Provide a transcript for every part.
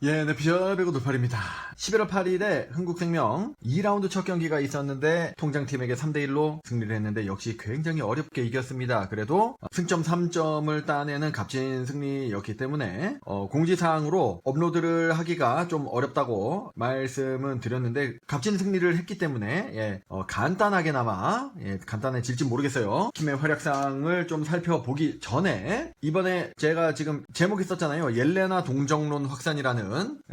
예, 네피셜 배구 돌팔입니다. 11월 8일에 흥국생명 2라운드 첫 경기가 있었는데 통장팀에게 3대1로 승리를 했는데 역시 굉장히 어렵게 이겼습니다. 그래도 승점 3점을 따내는 값진 승리였기 때문에 공지사항으로 업로드를 하기가 좀 어렵다고 말씀은 드렸는데 값진 승리를 했기 때문에 간단하게나마 간단해질지 모르겠어요. 팀의 활약상을 좀 살펴보기 전에 이번에 제가 지금 제목이 썼잖아요. 옐레나 동정론 확산이라는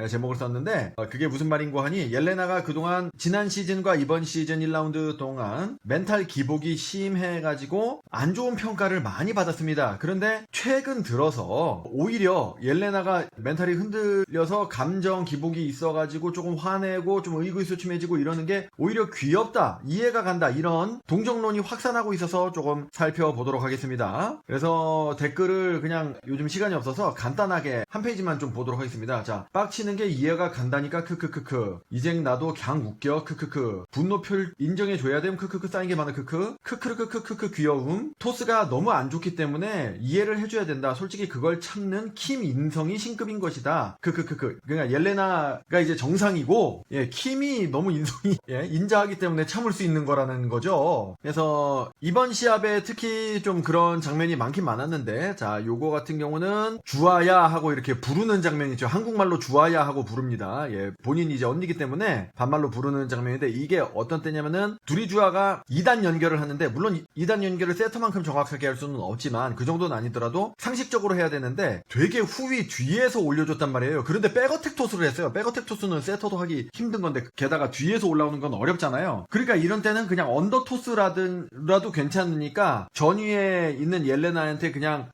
제목을 썼는데 그게 무슨 말인고 하니 옐레나가 그동안 지난 시즌과 이번 시즌 1라운드 동안 멘탈 기복이 심해가지고 안 좋은 평가를 많이 받았습니다. 그런데 최근 들어서 오히려 옐레나가 멘탈이 흔들려서 감정 기복이 있어가지고 조금 화내고 좀 의기소침해지고 이러는 게 오히려 귀엽다, 이해가 간다, 이런 동정론이 확산하고 있어서 조금 살펴보도록 하겠습니다. 그래서 댓글을 그냥 요즘 시간이 없어서 간단하게 한 페이지만 좀 보도록 하겠습니다. 자, 빡치는 게 이해가 간다니까 크크크크, 이젠 나도 갱 웃겨 크크크, 분노표 인정해줘야 됨 크크크, 쌓인 게 많아 크크, 크크크크크크 귀여움, 토스가 너무 안 좋기 때문에 이해를 해줘야 된다, 솔직히 그걸 참는 킴 인성이 신급인 것이다 크크크크. 그러니까 옐레나가 이제 정상이고 킴이 너무 인성이 인자하기 때문에 참을 수 있는 거라는 거죠. 그래서 이번 시합에 특히 좀 그런 장면이 많긴 많았는데, 자, 요거 같은 경우는 주아야 하고 이렇게 부르는 장면이죠. 한국말로 주아야 하고 부릅니다. 본인이 이제 언니기 때문에 반말로 부르는 장면인데, 이게 어떤 때냐면은 둘이 주아가 2단 연결을 하는데, 물론 2단 연결을 세터만큼 정확하게 할 수는 없지만 그 정도는 아니더라도 상식적으로 해야 되는데 되게 후위 뒤에서 올려줬단 말이에요. 그런데 백어택 토스를 했어요. 백어택 토스는 세터도 하기 힘든 건데 게다가 뒤에서 올라오는 건 어렵잖아요. 그러니까 이런 때는 그냥 언더 토스라도 괜찮으니까 전위에 있는 옐레나한테 그냥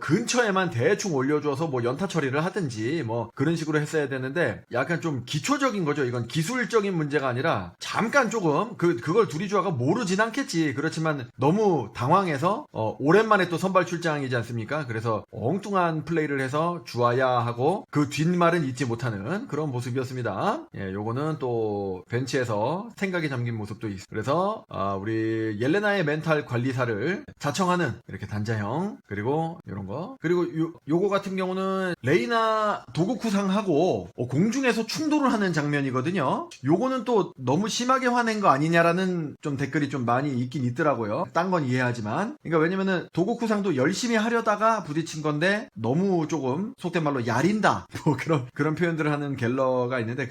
근처에만 대충 올려줘서 뭐 연타 처리를 하든지 뭐 그런 식으로 했어야 되는데, 약간 좀 기초적인 거죠. 이건 기술적인 문제가 아니라 잠깐 조금 그걸 둘이 주아가 모르진 않겠지. 그렇지만 너무 당황해서 오랜만에 또 선발 출장이지 않습니까? 그래서 엉뚱한 플레이를 해서 주아야 하고 그 뒷말은 잊지 못하는 그런 모습이었습니다. 요거는 또 벤치에서 생각이 잠긴 모습도 있어요. 그래서 우리 옐레나의 멘탈 관리사를 자청하는 이렇게 단자형, 그리고 이런 거, 그리고 요거 같은 경우는 레이나 도고쿠상하고 공중에서 충돌을 하는 장면이거든요. 요거는 또 너무 심하게 화낸 거 아니냐라는 좀 댓글이 좀 많이 있긴 있더라고요. 딴 건 이해하지만, 그러니까 왜냐면은 도고쿠상도 열심히 하려다가 부딪힌 건데 너무 조금 속된 말로 야린다, 뭐 그런 표현들을 하는 갤러가 있는데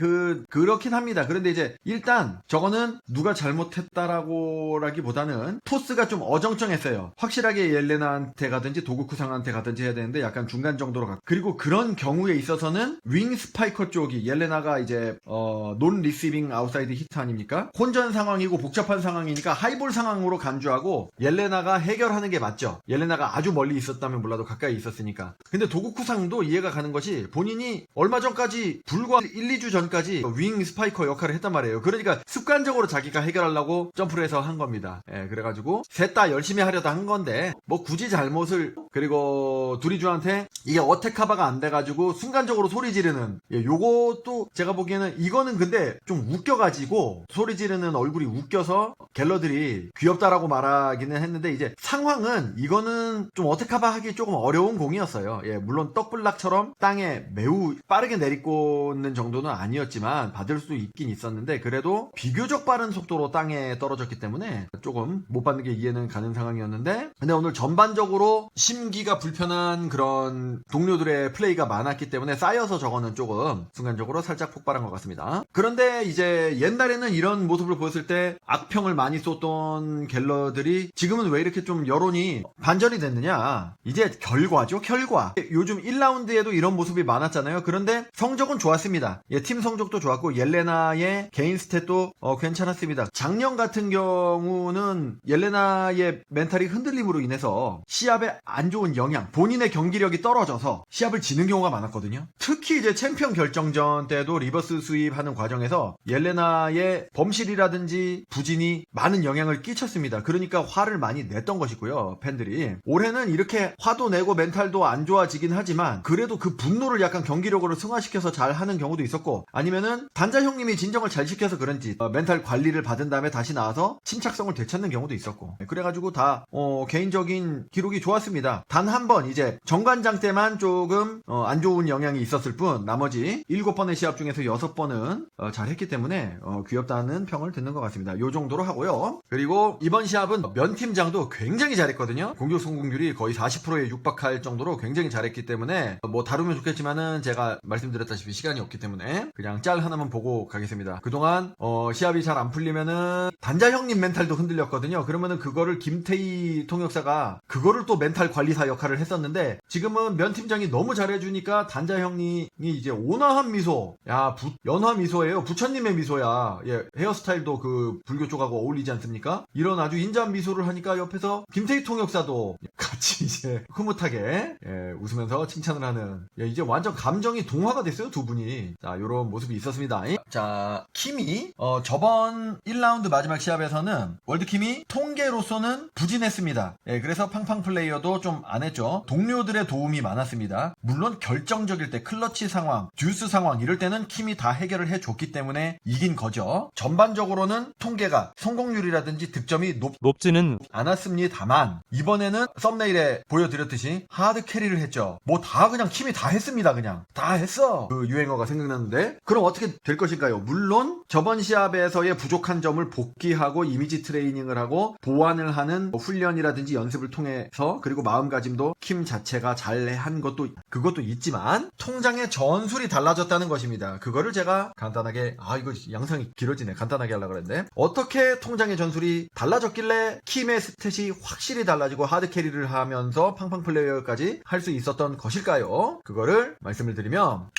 그렇긴 합니다. 그런데 이제 일단 저거는 누가 잘못했다라기보다는 토스가 좀 어정쩡했어요. 확실하게 옐레나한테 가든지 도고쿠상한테 가든지 해야 되는데 약간 중간 정도로 그리고 그런 경우에 있어서는 윙 스파이커 쪽이, 옐레나가 이제 논 리시빙 아웃사이드 히트 아닙니까? 혼전 상황이고 복잡한 상황이니까 하이볼 상황으로 간주하고 옐레나가 해결하는 게 맞죠. 옐레나가 아주 멀리 있었다면 몰라도 가까이 있었으니까. 근데 도고쿠상도 이해가 가는 것이, 본인이 얼마 전까지 불과 1, 2주 전까지 윙 스파이커 역할을 했단 말이에요. 그러니까 습관적으로 자기가 해결하려고 점프를 해서 한 겁니다. 그래가지고 셋 다 열심히 하려다 한 건데 뭐 굳이 잘못을, 그리고 두리주한테 이게 어택 커버가 안 돼가지고 순간적으로 소리 지르는, 요것도 제가 보기에는 이거는 근데 좀 웃겨가지고 소리 지르는 얼굴이 웃겨서 갤러들이 귀엽다라고 말하기는 했는데, 이제 상황은 이거는 좀 어택 커버 하기 조금 어려운 공이었어요. 물론 떡블락처럼 땅에 매우 빠르게 내리꽂는 정도는 아니었지만 받을 수 있긴 있었는데, 그래도 비교적 빠른 속도로 땅에 떨어졌기 때문에 조금 못 받는 게 이해는 가는 상황이었는데, 근데 오늘 전반적으로 심기가 불편한 그런 동료들의 플레이가 많았기 때문에 쌓여서 저거는 조금 순간적으로 살짝 폭발한 것 같습니다. 그런데 이제 옛날에는 이런 모습을 보였을 때 악평을 많이 쏟던 갤러들이 지금은 왜 이렇게 좀 여론이 반전이 됐느냐, 이제 결과죠. 결과. 요즘 1라운드에도 이런 모습이 많았잖아요. 그런데 성적은 좋았습니다. 팀 성적도 좋았고 옐레나의 개인 스탯도 괜찮았습니다. 작년 같은 경우는 옐레나의 멘탈이 흔들림으로 인해서 시합에 안 좋은 영향, 본인의 경기력이 떨어져서 시합을 지는 경우가 많았거든요. 특히 이제 챔피언 결정전 때도 리버스 수입하는 과정에서 옐레나의 범실이라든지 부진이 많은 영향을 끼쳤습니다. 그러니까 화를 많이 냈던 것이고요, 팬들이. 올해는 이렇게 화도 내고 멘탈도 안 좋아지긴 하지만 그래도 그 분노를 약간 경기력으로 승화시켜서 잘 하는 경우도 있었고, 아니면은 단자 형님이 진정을 잘 시켜서 그런지 멘탈 관리를 받은 다음에 다시 나와서 침착성을 되찾는 경우도 있었고, 그래가지고 다 개인적인 기록이 좋았습니다. 단 한 번 이제 정관장 때만 조금 안 좋은 영향이 있었을 뿐, 뿐 나머지 7번의 시합 중에서 6번은 잘했기 때문에 귀엽다는 평을 듣는 것 같습니다. 요 정도로 하고요. 그리고 이번 시합은 면팀장도 굉장히 잘했거든요. 공격 성공률이 거의 40%에 육박할 정도로 굉장히 잘했기 때문에 뭐 다루면 좋겠지만은 제가 말씀드렸다시피 시간이 없기 때문에 그냥 짤 하나만 보고 가겠습니다. 그동안 시합이 잘 안 풀리면은 단자 형님 멘탈도 흔들렸거든요. 그러면은 그거를 김태희 통역사가 그거를 또 멘탈 관리사 역할을 했었는데 지금은 면팀장이 너무 잘해주니까 단자 형님이 이제 온화한 미소, 연화 미소예요. 부처님의 미소야. 예, 헤어스타일도 그 불교 쪽하고 어울리지 않습니까? 이런 아주 인자한 미소를 하니까 옆에서 김태희 통역사도 같이 이제 흐뭇하게 웃으면서 칭찬을 하는, 이제 완전 감정이 동화가 됐어요, 두 분이. 자, 요런 모습이 있었습니다. 자, 킴이 저번 1라운드 마지막 시합에서는 월드킴이 통계로서는 부진했습니다. 그래서 팡팡 플레이어도 좀 안 했죠. 동료들의 도움이 많았습니다. 물론 결정적일 때 클러치 상황, 듀스 상황 이럴 때는 킴이 다 해결을 해줬기 때문에 이긴 거죠. 전반적으로는 통계가 성공률이라든지 득점이 높지는 않았습니다만 이번에는 썸네일에 보여드렸듯이 하드 캐리를 했죠. 뭐 다 그냥 킴이 다 했습니다. 그냥 다 했어. 그 유행어가 생각났는데 그럼 어떻게 될 것인가요? 물론 저번 시합에서의 부족한 점을 복귀하고 이미지 트레이닝을 하고 보완을 하는 훈련이라든지 연습을 통해서 그리고 마음가짐도 킴 자체가 잘한 것도 그것도 있지만 통장의 전술이 달라졌다는 것입니다. 그거를 제가 간단하게 이거 양상이 길어지네. 간단하게 하려고 그랬는데 어떻게 통장의 전술이 달라졌길래 킴의 스탯이 확실히 달라지고 하드 캐리를 하면서 팡팡 플레이어까지 할 수 있었던 것일까요? 그거를 말씀을 드리면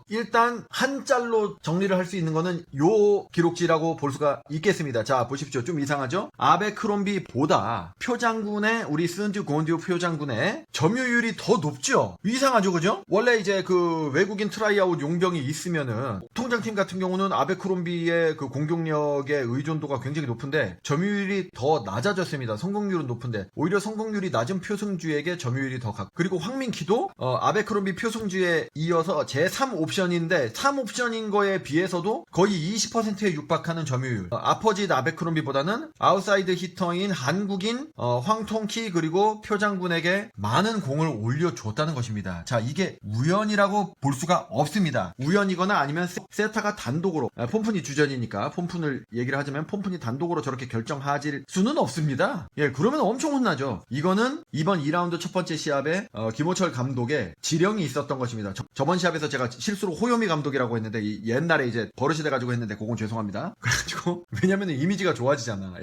일단 한 짤로 정리를 할 수 있는 거는 요 기록지라고 볼 수가 있겠습니다. 자, 보십시오. 좀 이상하죠? 아베크롬비보다 표장군의 우리 스은듀 곤듀 표장군의 점유율이 더 높죠? 이상하죠, 그죠? 원래 이제 그 외국인 트라이아웃 용병이 있으면은 통장팀 같은 경우는 아베크롬비의 그 공격력의 의존도가 굉장히 높은데 점유율이 더 낮아졌습니다. 성공률은 높은데 오히려 성공률이 낮은 표승주에게 점유율이 더 그리고 황민키도 아베크롬비 표승주에 이어서 제3 옵션인데 3 옵션인 거에 비해서도 거의 20%에 육박하는 점유율. 아퍼짓 아베크롬비보다는 아웃사이드 히터인 한국인 황통키 그리고 표장군에게 많은 공을 올려줬다는 것입니다. 자, 이게 우연이라고 볼 수가 없습니다. 우연이거나 아니면 세타가 단독으로 폼푼이 주전이니까 폼푼을 얘기를 하자면 폼푼이 단독으로 저렇게 결정하질 수는 없습니다. 그러면 엄청 혼나죠. 이거는 이번 2라운드 첫 번째 시합에 김호철 감독의 지령이 있었던 것입니다. 저번 시합에서 제가 실수로 호요미 감독이라고 했는데 옛날에 이제 버릇이 돼가지고 했는데 그건 죄송합니다. 그래가지고 왜냐면 이미지가 좋아지잖아.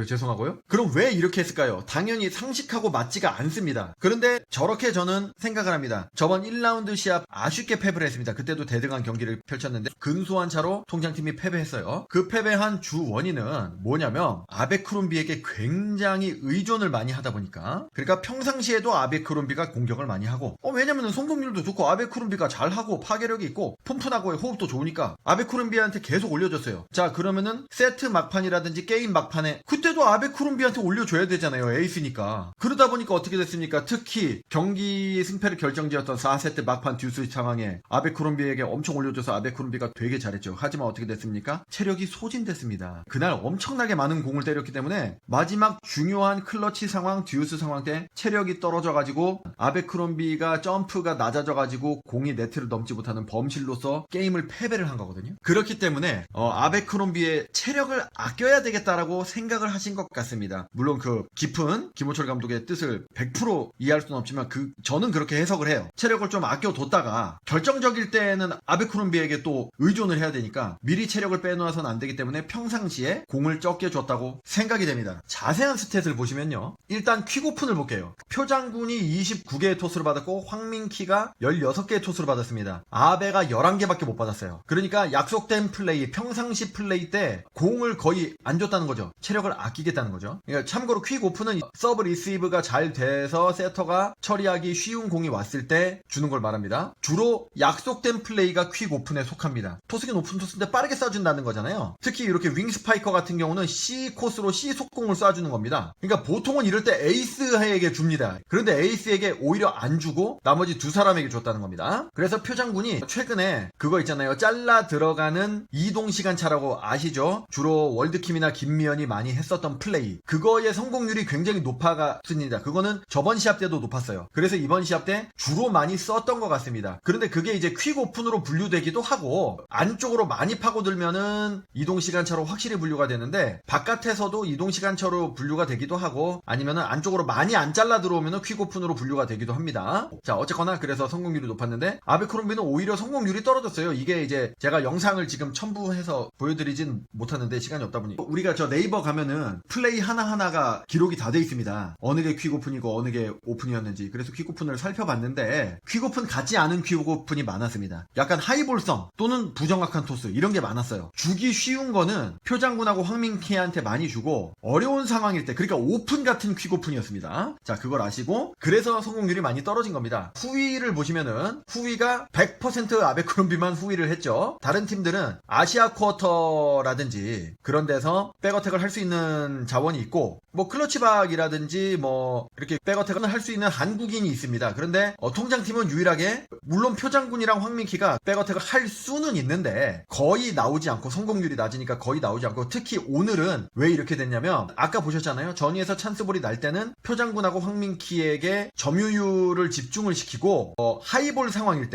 죄송하고요. 그럼 왜 이렇게 했을까요? 당연히 상식하고 맞지가 않습니다. 그런데 저렇게 저는 생각을 합니다. 저번 1라운드 시합 아쉽게 패배를 했습니다. 그때도 대등한 경기를 펼쳤는데 근소한 차로 통장팀이 패배했어요. 그 패배한 주 원인은 뭐냐면 아베크롬비에게 굉장히 의존을 많이 하다 보니까, 그러니까 평상시에도 아베크롬비가 공격을 많이 하고 왜냐면 성공률도 좋고 아베크롬비가 잘하고 파괴력이 있고 폼푼하고의 호흡도 좋으니까 아베크롬비한테 계속 올려줬어요. 자, 그러면은 세트 막판이라든지 게임 막판에 그때도 아베크롬비한테 올려줘야 되잖아요. 에이스니까. 그러다 보니까 어떻게 됐습니까? 특히 경기 승패를 결정지었던 4세트 막판 듀스 상황에 아베크롬비에게 엄청 올려줘서 아베크롬비가 되게 잘했죠. 하지만 어떻게 됐습니까? 체력이 소진됐습니다. 그날 엄청나게 많은 공을 때렸기 때문에 마지막 중요한 클러치 상황, 듀스 상황 때 체력이 떨어져가지고 아베크롬비가 점프가 낮아져가지고 공이 네트를 넘지 못하는 범실로서 게임을 패배를 한 거거든요. 그렇기 때문에 아베크롬비의 체력을 아껴야 되겠다라고 생각을 하신 것 같습니다. 물론 그 깊은 김호철 감독의 뜻을 100% 이해할 수는 없지만 저는 그렇게 해석을 해요. 체력을 좀 아껴뒀다가 결정적일 때는 아베크롬비에게 또 의존을 해야 되니까 미리 체력을 빼놓아서는 안 되기 때문에 평상시에 공을 적게 줬다고 생각이 됩니다. 자세한 스탯을 보시면요. 일단 퀵오픈을 볼게요. 표장군이 29개의 토스를 받았고 황민키가 16개의 토스를 받았습니다. 아베가 11개밖에 못 받았어요. 그러니까 약속된 플레이, 평상시 플레이 때 공을 거의 안 줬다는 거죠. 체력을 아끼겠다는 거죠. 그러니까 참고로 퀵오픈은 서브 리시브가 잘 돼서 세터가 처리하기 쉬운 공이 왔을 때 주는 걸 말합니다. 주로 약속된 플레이가 퀵오픈에 속합니다. 토스긴 오픈 토스인데 빠르게 쏴준다는 거잖아요. 특히 이렇게 윙스파이커 같은 경우는 C 코스로 C 속공을 쏴주는 겁니다. 그러니까 보통은 이럴 때 에이스에게 줍니다. 그런데 에이스에게 오히려 안 주고 나머지 두 사람에게 줬다는 겁니다. 그래서 표장군이 최근에 그거 있잖아요. 잘라 들어가는 이동시간 차라고 아시죠? 주로 월드킴이나 김미연이 많이 했었던 플레이. 그거의 성공률이 굉장히 높았습니다. 그거는 저번 시합 때도 높았어요. 그래서 이번 시합 때 주로 많이 썼던 것 같습니다. 있습니다. 그런데 그게 이제 퀵 오픈으로 분류되기도 하고 안쪽으로 많이 파고들면은 이동시간차로 확실히 분류가 되는데 바깥에서도 이동시간차로 분류가 되기도 하고 아니면은 안쪽으로 많이 안 잘라 들어오면은 퀵 오픈으로 분류가 되기도 합니다. 자, 어쨌거나 그래서 성공률이 높았는데 아베크롬비는 오히려 성공률이 떨어졌어요. 이게 이제 제가 영상을 지금 첨부해서 보여드리진 못하는데 시간이 없다 보니 우리가 저 네이버 가면은 플레이 하나하나가 기록이 다 돼 있습니다. 어느 게 퀵 오픈이고 어느 게 오픈이었는지. 그래서 퀵 오픈을 살펴봤는데 퀵 오픈 같지 않은 퀵 오픈이 많았습니다. 약간 하이볼성 또는 부정확한 토스 이런 게 많았어요. 주기 쉬운 거는 표장군하고 황민키한테 많이 주고 어려운 상황일 때 그러니까 오픈 같은 퀵 오픈이었습니다. 자, 그걸 아시고 그래서 성공률이 많이 떨어진 겁니다. 후위를 보시면은 후위가 100% 아베크롬비만 후위를 했죠. 다른 팀들은 아시아 쿼터라든지 그런 데서 백어택을 할 수 있는 자원이 있고 뭐 클러치박이라든지 뭐 이렇게 백어택을 할 수 있는 한국인이 있습니다. 그런데 통장팀은 유일하게 물론 표장군이랑 황민키가 백어택을 할 수는 있는데 거의 나오지 않고 성공률이 낮으니까 거의 나오지 않고 특히 오늘은 왜 이렇게 됐냐면 아까 보셨잖아요. 전위에서 찬스볼이 날 때는 표장군하고 황민키에게 점유율을 집중을 시키고 하이볼 상황일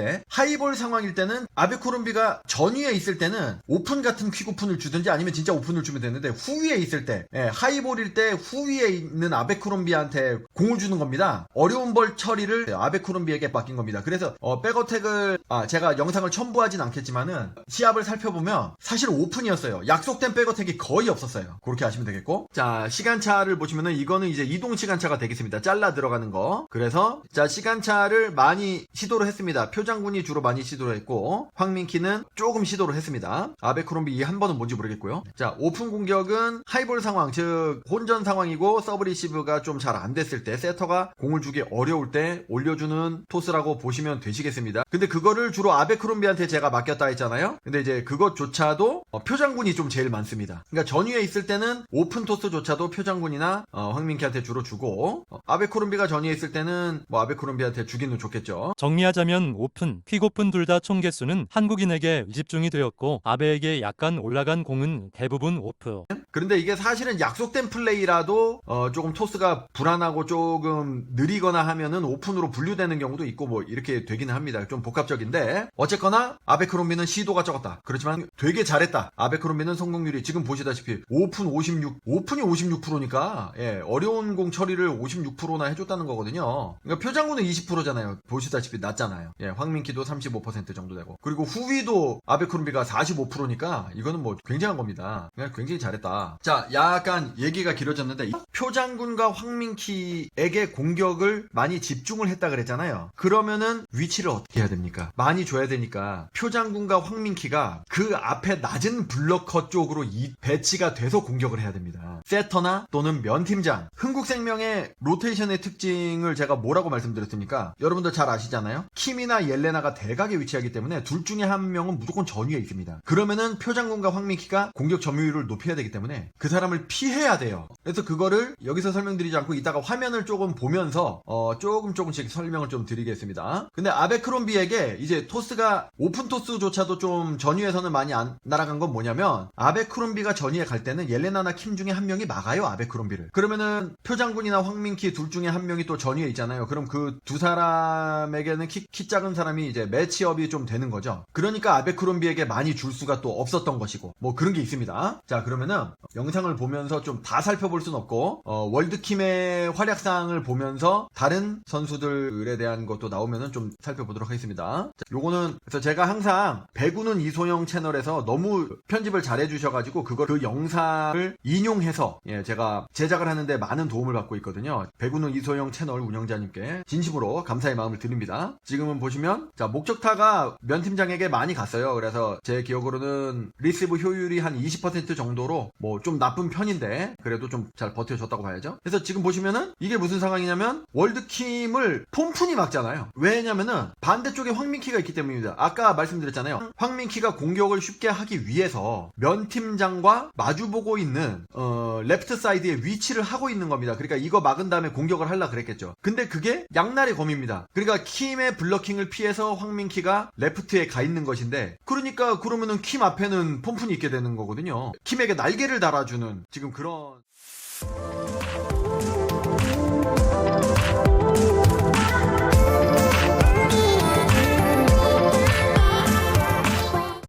때는 아베크롬비가 전위에 있을 때는 오픈 같은 퀵 오픈을 주든지 아니면 진짜 오픈을 주면 되는데 후위에 있을 때 하이볼일 때 후위에 있는 아베크롬비한테 공을 주는 겁니다. 어려운 볼 처리를 아베크롬비에게 맡긴 겁니다. 그래서 백어택을 제가 영상을 첨부하진 않겠지만은 시합을 살펴보면 사실 오픈이었어요. 약속된 백어택이 거의 없었어요. 그렇게 아시면 되겠고 자 시간차를 보시면은 이거는 이제 이동 시간차가 되겠습니다. 잘라 들어가는 거. 그래서 자 시간차를 많이 시도를 했습니다. 표장군이 주로 많이 시도를 했고 황민키는 조금 시도를 했습니다. 아베크롬비 이 한 번은 뭔지 모르겠고요. 자 오픈 공격은 하이볼 상황 즉 혼전 상황이고 서브 리시브가 좀 잘 안 됐을 때 세터가 공을 주기 어려울 때 올려주는 토스라고 보시면 되시겠습니다. 근데 그거를 주로 아베크롬비한테 제가 맡겼다 했잖아요. 근데 이제 그것조차도 표장군이 좀 제일 많습니다. 그러니까 전위에 있을 때는 오픈 토스조차도 표장군이나 황민키한테 주로 주고 아베크롬비가 전위에 있을 때는 뭐 아베크롬비한테 주기는 좋겠죠. 정리하자면 오픈, 퀵오픈 둘 다 총 개수는 한국인에게 집중이 되었고 아베에게 약간 올라간 공은 대부분 오프. 그런데 이게 사실은 약속된 플레이라도 조금 토스가 불안하고 조금 느리거나 하면은 오픈으로 분류되는 경우도 있고 뭐 이렇게 되기는 합니다. 좀 복합적인데 어쨌거나 아베크롬비는 시도가 적었다. 그렇지만 되게 잘했다. 아베크롬비는 성공률이 지금 보시다시피 오픈이 56%니까 어려운 공 처리를 56%나 해줬다는 거거든요. 그러니까 표장군은 20%잖아요. 보시다시피 낮잖아요. 황민키도 35% 정도 되고 그리고 후위도 아베크롬비가 45%니까 이거는 뭐 굉장한 겁니다. 그냥 굉장히 잘했다. 자 약간 얘기가 길어졌는데 표장군과 황민키에게 공격을 많이 집중을 했다 그랬잖아요. 그러면은 위치를 어떻게 해야 됩니까? 많이 줘야 되니까 표장군과 황민키가 그 앞에 낮은 블러커 쪽으로 배치가 돼서 공격을 해야 됩니다. 세터나 또는 면팀장 흥국생명의 로테이션의 특징을 제가 뭐라고 말씀드렸습니까? 여러분들 잘 아시잖아요. 킴이나 옐레나가 대각에 위치하기 때문에 둘 중에 한 명은 무조건 전위에 있습니다. 그러면은 표장군과 황민키가 공격 점유율을 높여야 되기 때문에 그 사람을 피해야 돼요. 그래서 그거를 여기서 설명드리지 않고 이따가 화면을 조금 보면서 조금씩 설명을 좀 드리겠습니다. 근데 아베크롬비에게 이제 토스가 오픈 토스조차도 좀 전위에서는 많이 안 날아간 건 뭐냐면 아베크롬비가 전위에 갈 때는 옐레나나 킴 중에 한 명이 막아요. 아베크롬비를. 그러면은 표장군이나 황민키 둘 중에 한 명이 또 전위에 있잖아요. 그럼 그 두 사람에게는 키 작은 사람이 이제 매치업이 좀 되는 거죠. 그러니까 아베크롬비에게 많이 줄 수가 또 없었던 것이고 뭐 그런 게 있습니다. 자 그러면은 영상을 보면서 좀 다 살펴볼 순 없고 월드킴의 활약상을 보면서 다른 선수들에 대한 것도 나오면은 좀 살펴보도록 하겠습니다. 자, 요거는 그래서 제가 항상 배구는 이소영 채널에서 너무 편집을 잘 해주셔가지고 그 영상을 인용해서 제가 제작을 하는데 많은 도움을 받고 있거든요. 배구는 이소영 채널 운영자님께 진심으로 감사의 마음을 드립니다. 지금은 보시면 자 목적타가 면팀장에게 많이 갔어요. 그래서 제 기억으로는 리시브 효율이 한 20% 정도로 뭐 좀 나쁜 편인데 그래도 좀 잘 버텨줬다고 봐야죠. 그래서 지금 보시면은 이게 무슨 상황이냐면 월드킴을 폼푼이 막잖아요. 왜냐면은 반대쪽에 황민키가 있기 때문입니다. 아까 말씀드렸잖아요. 황민키가 공격을 쉽게 하기 위해서 면팀장과 마주보고 있는 레프트 사이드에 위치를 하고 있는 겁니다. 그러니까 이거 막은 다음에 공격을 하려 그랬겠죠. 근데 그게 양날의 검입니다. 그러니까 킴의 블러킹을 피해서 황민키가 레프트에 가 있는 것인데 그러면은 킴 앞에는 폼푼이 있게 되는 거거든요. 킴에게 날개를 달아주는 지금 그런